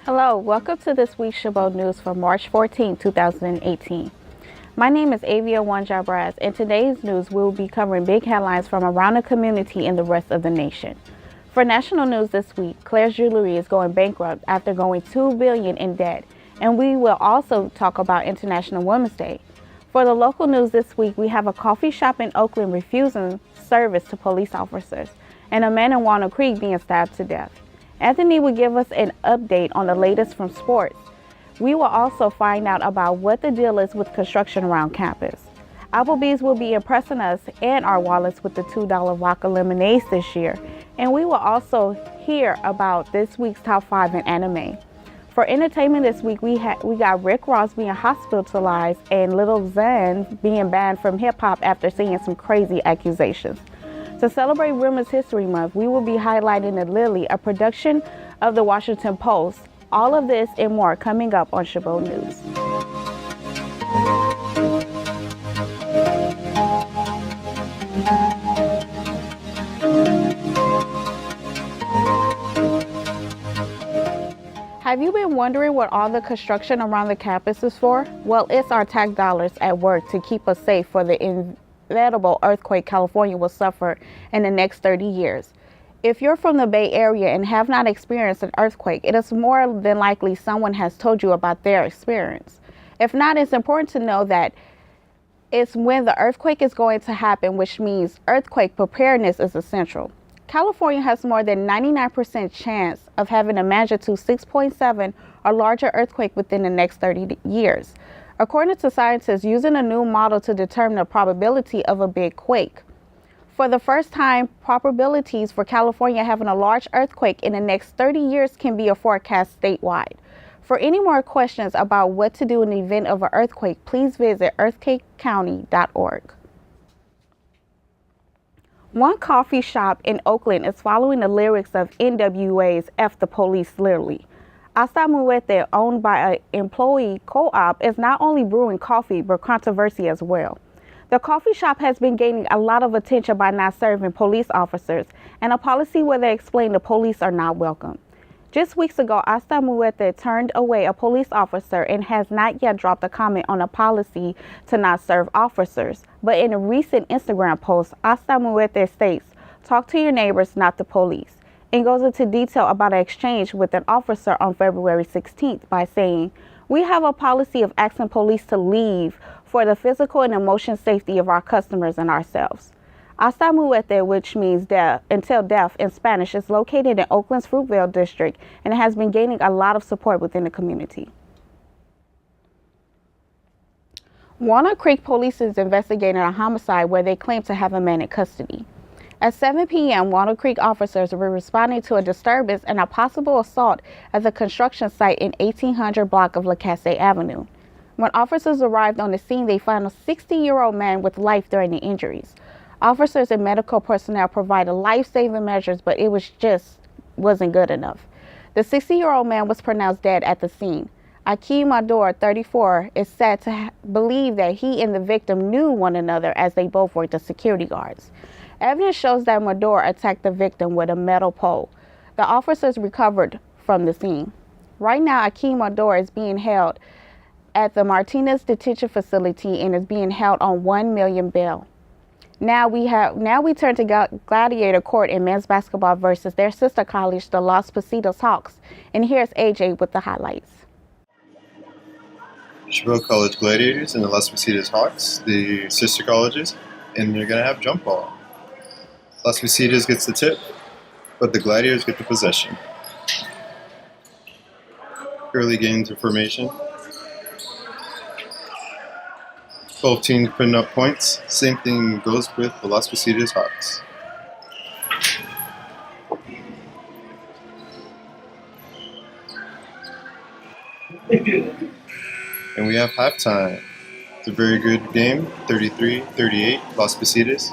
Hello, welcome to this week's Chabot News for March 14, 2018. My name is Avia Wanjabraz, and today's news we will be covering big headlines from around the community and the rest of the nation. For national news this week, Claire's Jewelry is going bankrupt after going $2 billion in debt, and we will also talk about International Women's Day. For the local news this week, we have a coffee shop in Oakland refusing service to police officers, and a man in Walnut Creek being stabbed to death. Anthony will give us an update on the latest from sports. We will also find out about what the deal is with construction around campus. Applebee's will be impressing us and our wallets with the $2 vodka lemonades this year. And we will also hear about this week's top 5 in anime. For entertainment this week, we got Rick Ross being hospitalized and Lil Zan being banned from hip-hop after seeing some crazy accusations. To celebrate Women's History Month, we will be highlighting The Lily, a production of the Washington Post. All of this and more coming up on Chabot News. Have you been wondering what all the construction around the campus is for? Well, it's our tax dollars at work to keep us safe for the inevitable earthquake California will suffer in the next 30 years. If you're from the Bay Area and have not experienced an earthquake, it is more than likely someone has told you about their experience. If not, it's important to know that it's when the earthquake is going to happen, which means earthquake preparedness is essential. California has more than 99% chance of having a magnitude 6.7 or larger earthquake within the next 30 years, according to scientists using a new model to determine the probability of a big quake. For the first time, probabilities for California having a large earthquake in the next 30 years can be forecast statewide. For any more questions about what to do in the event of an earthquake, please visit earthquakecounty.org. One coffee shop in Oakland is following the lyrics of NWA's F the Police literally. Hasta Muerte, owned by an employee co-op, is not only brewing coffee but controversy as well. The coffee shop has been gaining a lot of attention by not serving police officers and a policy where they explain the police are not welcome. Just weeks ago, Hasta Muerte turned away a police officer and has not yet dropped a comment on a policy to not serve officers. But in a recent Instagram post, Hasta Muerte states, "Talk to your neighbors, not the police," and goes into detail about an exchange with an officer on February 16th by saying, "We have a policy of asking police to leave for the physical and emotional safety of our customers and ourselves." Hasta Muerte, which means death, until death in Spanish, is located in Oakland's Fruitvale district and has been gaining a lot of support within the community. Walnut Creek police is investigating a homicide where they claim to have a man in custody. At 7 p.m., Walnut Creek officers were responding to a disturbance and a possible assault at the construction site in 1800 block of LaCasse Avenue. When officers arrived on the scene, they found a 60-year-old man with life-threatening injuries. Officers and medical personnel provided life-saving measures, but it wasn't good enough. The 60-year-old man was pronounced dead at the scene. Akeem Ador, 34, is said to believe that he and the victim knew one another as they both worked as security guards. Evidence shows that Mador attacked the victim with a metal pole. The officers recovered from the scene. Right now, Akeem Ador is being held at the Martinez Detention Facility and is being held on $1 million bail. Now we turn to Gladiator Court in men's basketball versus their sister college, the Las Positas Hawks. And here's AJ with the highlights. Chabot College Gladiators and the Las Positas Hawks, the sister colleges, and you're going to have jump ball. Las Positas gets the tip, but the Gladiators get the possession. Early games of formation. 12 teams putting up points. Same thing goes with the Las Positas Hawks. And we have halftime. It's a very good game, 33-38, Las Positas.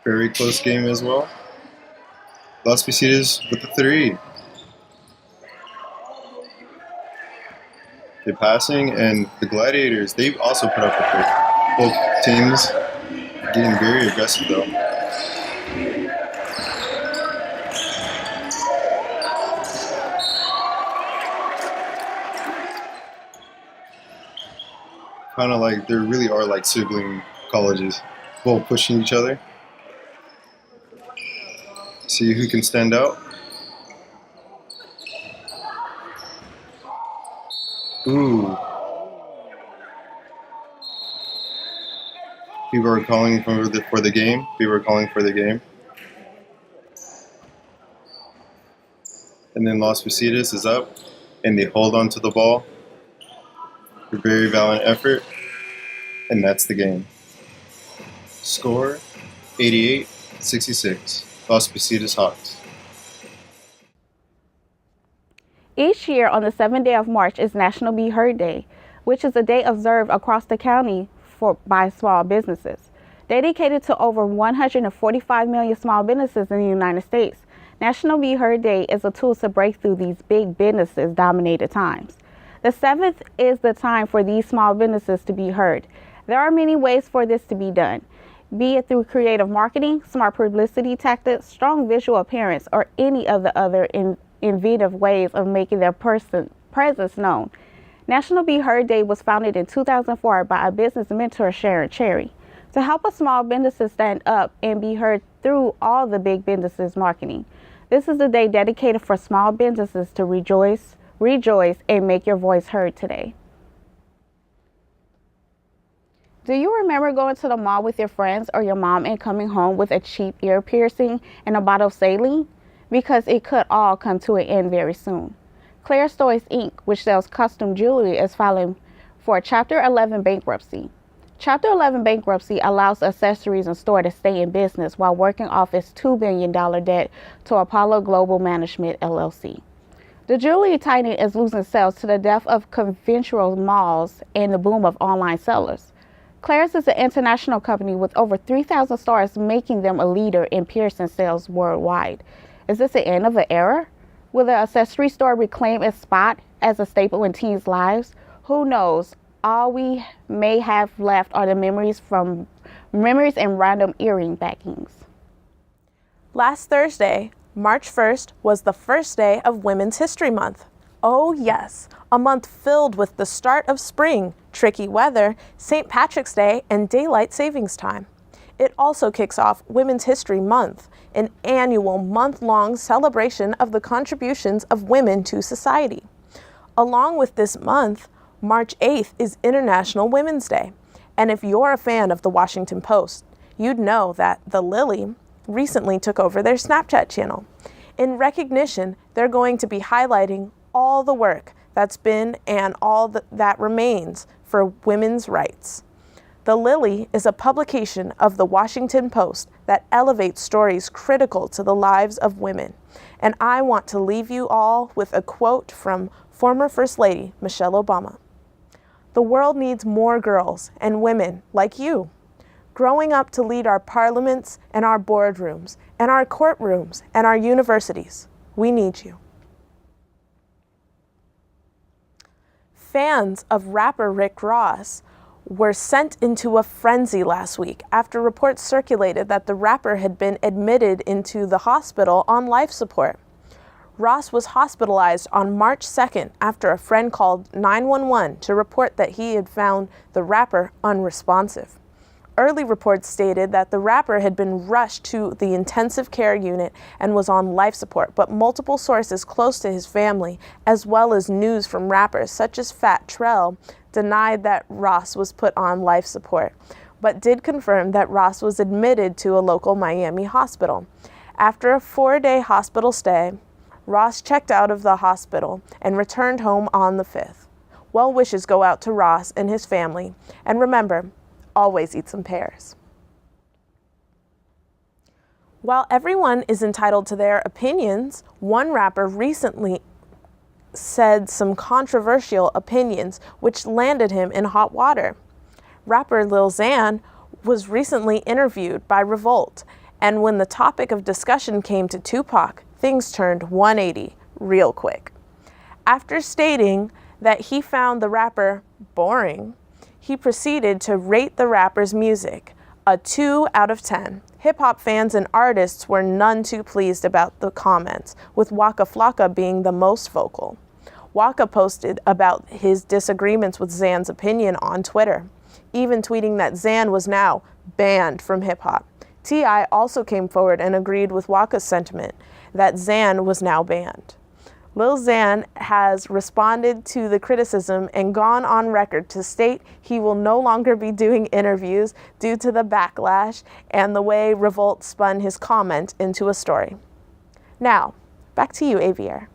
Very close game as well. Las Positas with the 3. They're passing, and the Gladiators, they've also put up a 3. Both teams getting very aggressive though. kind of like, there really are like sibling colleges, both pushing each other. See who can stand out. Ooh. People are calling for the game. People are calling for the game. And then Las Positas is up, and they hold on to the ball. A very valiant effort, and that's the game. Score 88-66. Las Positas Hawks. Each year on the 7th day of March is National Be Heard Day, which is a day observed across the county by small businesses. Dedicated to over 145 million small businesses in the United States, National Be Heard Day is a tool to break through these big businesses dominated times. The 7th is the time for these small businesses to be heard. There are many ways for this to be done, be it through creative marketing, smart publicity tactics, strong visual appearance, or any of the other innovative ways of making their presence known. National Be Heard Day was founded in 2004 by a business mentor, Sharon Cherry, to help a small businesses stand up and be heard through all the big businesses marketing. This is a day dedicated for small businesses to rejoice, and make your voice heard today. Do you remember going to the mall with your friends or your mom and coming home with a cheap ear piercing and a bottle of saline? Because it could all come to an end very soon. Claire Stories Inc., which sells custom jewelry, is filing for Chapter 11 bankruptcy. Chapter 11 bankruptcy allows accessories and store to stay in business while working off its $2 billion debt to Apollo Global Management, LLC. The jewelry titan is losing sales to the death of conventional malls and the boom of online sellers. Claire's is an international company with over 3,000 stores, making them a leader in piercing sales worldwide. Is this the end of an era? Will the accessory store reclaim its spot as a staple in teens' lives? Who knows? All we may have left are the memories and random earring backings. Last Thursday, March 1st, was the first day of Women's History Month. Oh yes, a month filled with the start of spring, tricky weather, St. Patrick's Day, and daylight savings time. It also kicks off Women's History Month, an annual month-long celebration of the contributions of women to society. Along with this month, March 8th is International Women's Day. And if you're a fan of the Washington Post, you'd know that The Lily recently took over their Snapchat channel. In recognition, they're going to be highlighting all the work that's been and all that remains for women's rights. The Lily is a publication of the Washington Post that elevates stories critical to the lives of women. And I want to leave you all with a quote from former First Lady Michelle Obama. The world needs more girls and women like you, growing up to lead our parliaments and our boardrooms and our courtrooms and our universities. We need you. Fans of rapper Rick Ross were sent into a frenzy last week after reports circulated that the rapper had been admitted into the hospital on life support. Ross was hospitalized on March 2nd after a friend called 911 to report that he had found the rapper unresponsive. Early reports stated that the rapper had been rushed to the intensive care unit and was on life support, but multiple sources close to his family, as well as news from rappers such as Fat Trell, denied that Ross was put on life support, but did confirm that Ross was admitted to a local Miami hospital. After a 4-day hospital stay, Ross checked out of the hospital and returned home on the 5th. Well wishes go out to Ross and his family, and remember, always eat some pears. While everyone is entitled to their opinions, one rapper recently said some controversial opinions which landed him in hot water. Rapper Lil Zan was recently interviewed by Revolt, and when the topic of discussion came to Tupac, things turned 180 real quick. After stating that he found the rapper boring, he proceeded to rate the rapper's music a 2 out of 10. Hip-hop fans and artists were none too pleased about the comments, with Waka Flocka being the most vocal. Waka posted about his disagreements with Zan's opinion on Twitter, even tweeting that Zan was now banned from hip-hop. T.I. also came forward and agreed with Waka's sentiment that Zan was now banned. Lil Zan has responded to the criticism and gone on record to state he will no longer be doing interviews due to the backlash and the way Revolt spun his comment into a story. Now, back to you, Avier.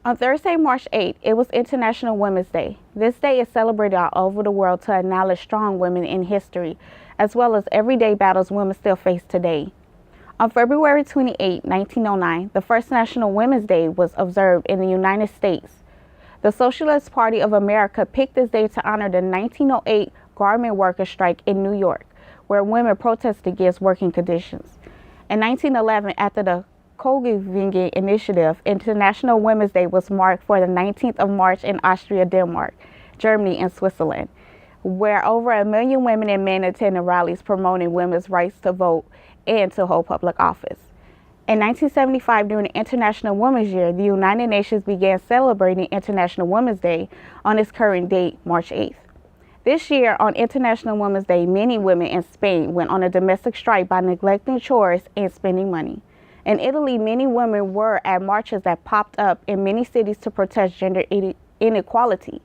On Thursday, March 8th, it was International Women's Day. This day is celebrated all over the world to acknowledge strong women in history, as well as everyday battles women still face today. On February 28, 1909, the first National Women's Day was observed in the United States. The Socialist Party of America picked this day to honor the 1908 garment workers' strike in New York, where women protested against working conditions. In 1911, after the Kogelwingen Initiative, International Women's Day was marked for the 19th of March in Austria, Denmark, Germany, and Switzerland, where over 1 million women and men attended rallies promoting women's rights to vote and to hold public office. In 1975, during the International Women's Year, the United Nations began celebrating International Women's Day on its current date, March 8th. This year, on International Women's Day, many women in Spain went on a domestic strike by neglecting chores and spending money. In Italy, many women were at marches that popped up in many cities to protest gender inequality.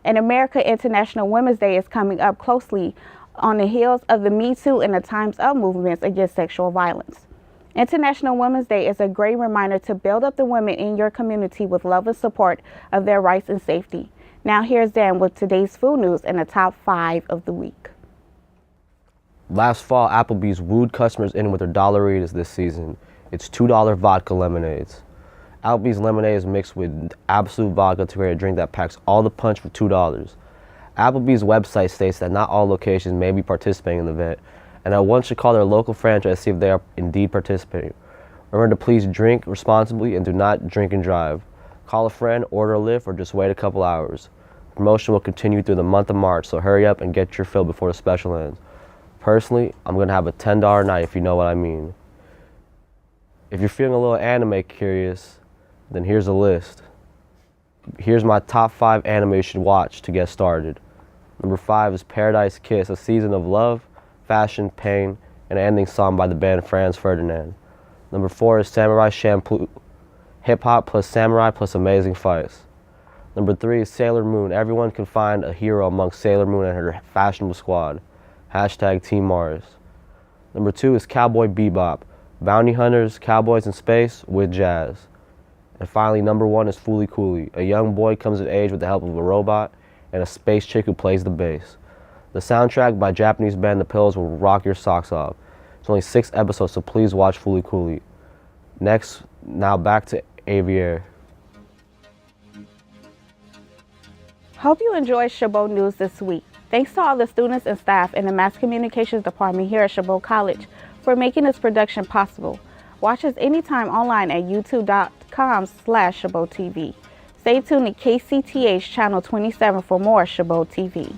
In America, International Women's Day is coming up closely on the heels of the Me Too and the Time's Up movements against sexual violence. International Women's Day is a great reminder to build up the women in your community with love and support of their rights and safety. Now here's Dan with today's food news and the top 5 of the week. Last fall, Applebee's wooed customers in with their dollaritas this season. It's $2 vodka lemonades. Applebee's lemonade is mixed with absolute vodka to create a drink that packs all the punch for $2. Applebee's website states that not all locations may be participating in the event, and that one should call their local franchise to see if they are indeed participating. Remember to please drink responsibly and do not drink and drive. Call a friend, order a Lyft, or just wait a couple hours. The promotion will continue through the month of March, so hurry up and get your fill before the special ends. Personally, I'm going to have a $10 night if you know what I mean. If you're feeling a little anime curious, then here's a list. Here's my top 5 anime you should watch to get started. Number 5 is Paradise Kiss, a season of love, fashion, pain, and an ending song by the band Franz Ferdinand. Number 4 is Samurai Champloo, hip-hop plus samurai plus amazing fights. Number 3 is Sailor Moon. Everyone can find a hero amongst Sailor Moon and her fashionable squad. Hashtag Team Mars. Number 2 is Cowboy Bebop. Bounty hunters, cowboys in space with jazz. And finally, number 1 is Fooly Cooly. A young boy comes of age with the help of a robot and a space chick who plays the bass. The soundtrack by Japanese band The Pillows will rock your socks off. It's only 6 episodes, so please watch Fooly Cooly. Next, now back to Avier. Hope you enjoyed Chabot News this week. Thanks to all the students and staff in the Mass Communications Department here at Chabot College for making this production possible. Watch us anytime online at youtube.com/ChabotTV. Stay tuned to KCTH Channel 27 for more Chabot TV.